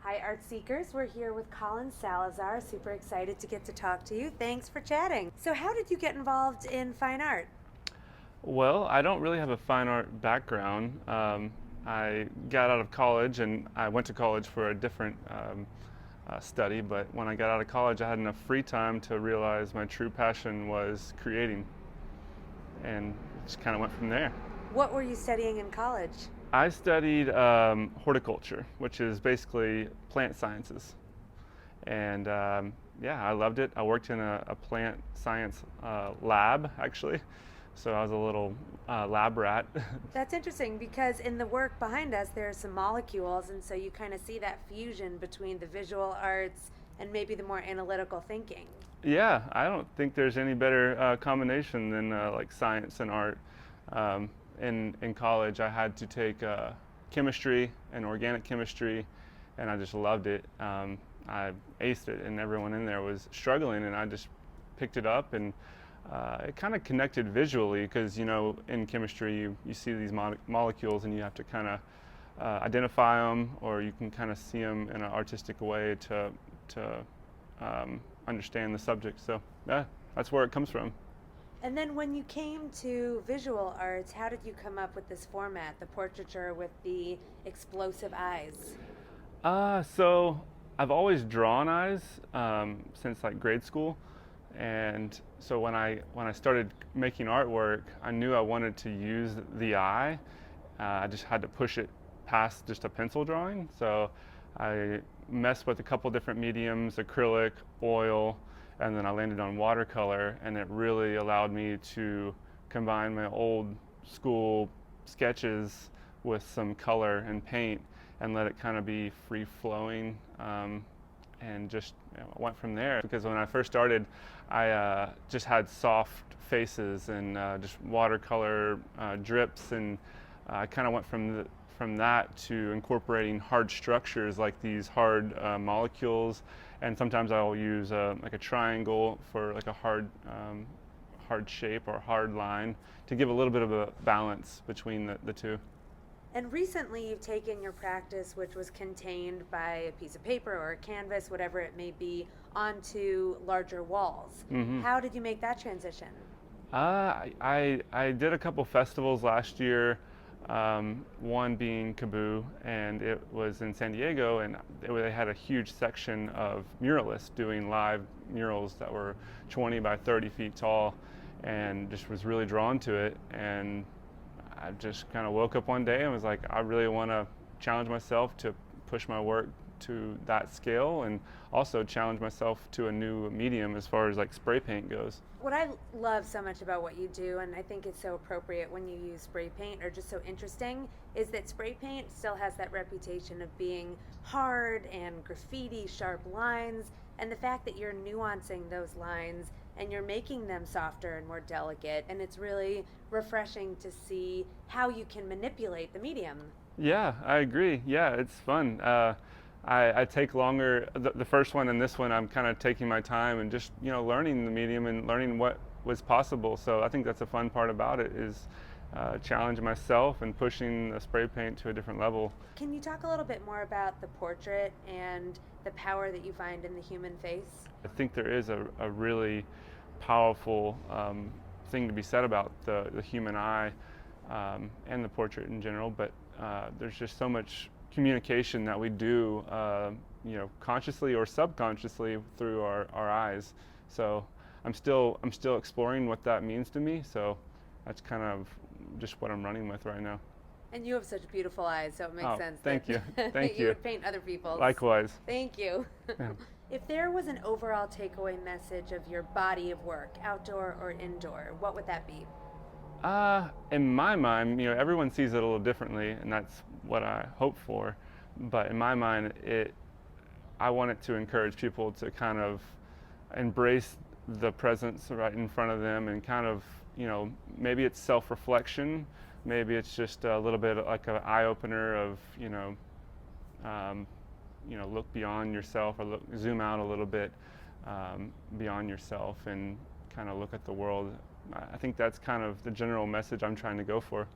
Hi, Art Seekers. We're here with Collin Salazar. Super excited to get to talk to you. Thanks for chatting. So, how did you get involved in fine art? Well, I don't really have a fine art background. I got out of college and I went to college for a different study, but when I got out of college, I had enough free time to realize my true passion was creating, and just kind of went from there. What were you studying in college? I studied horticulture, which is basically plant sciences. And yeah, I loved it. I worked in a plant science lab, actually. So I was a little lab rat. That's interesting because in the work behind us, there are some molecules, and so you kind of see that fusion between the visual arts and maybe the more analytical thinking. Yeah, I don't think there's any better combination than like science and art. Um, in college, I had to take chemistry and organic chemistry, and I just loved it. I aced it, and everyone in there was struggling, and I just picked it up, and it kind of connected visually because in chemistry you see these molecules and you have to kind of identify them, or you can kind of see them in an artistic way to understand the subject. So yeah, that's where it comes from. And then when you came to visual arts, how did you come up with this format, the portraiture with the explosive eyes? So I've always drawn eyes since like grade school, and so when I started making artwork, I knew I wanted to use the eye. I just had to push it past just a pencil drawing. So I messed with a couple different mediums, acrylic, oil, and then I landed on watercolor, and it really allowed me to combine my old school sketches with some color and paint and let it kind of be free flowing, and just went from there. Because when I first started, I just had soft faces and just watercolor drips, and I kind of went from that to incorporating hard structures like these hard molecules, and sometimes I'll use like a triangle for like a hard shape or hard line to give a little bit of a balance between the two. And recently, you've taken your practice, which was contained by a piece of paper or a canvas, whatever it may be, onto larger walls. Hmm. How did you make that transition? I did a couple festivals last year, one being Kaboo, and it was in San Diego, and they had a huge section of muralists doing live murals that were 20 by 30 feet tall, and just was really drawn to it. And I just kind of woke up one day and was like, I really want to challenge myself to push my work to that scale, and also challenge myself to a new medium as far as like spray paint goes. What I love so much about what you do, and I think it's so appropriate when you use spray paint, or just so interesting, is that spray paint still has that reputation of being hard and graffiti, sharp lines, and the fact that you're nuancing those lines and you're making them softer and more delicate, and it's really refreshing to see how you can manipulate the medium. Yeah, I agree. Yeah, it's fun. I take longer. The first one and this one, I'm kind of taking my time and just learning the medium and learning what was possible. So I think that's a fun part about it, is challenging myself and pushing the spray paint to a different level. Can you talk a little bit more about the portrait and the power that you find in the human face? I think there is a really powerful thing to be said about the human eye, and the portrait in general, but there's just so much communication that we do, consciously or subconsciously through our eyes. So I'm still exploring what that means to me. So that's kind of just what I'm running with right now. And you have such beautiful eyes, so it makes Oh, sense that thank you, thank you you. would paint other people's. Likewise. Thank you. Yeah. If there was an overall takeaway message of your body of work, outdoor or indoor, what would that be? In my mind, everyone sees it a little differently, and that's what I hope for. But in my mind, I want it to encourage people to kind of embrace the presence right in front of them, and kind of, maybe it's self-reflection, maybe it's just a little bit like an eye opener of, um, look beyond yourself, or zoom out a little bit beyond yourself, and kind of look at the world. I think that's kind of the general message I'm trying to go for.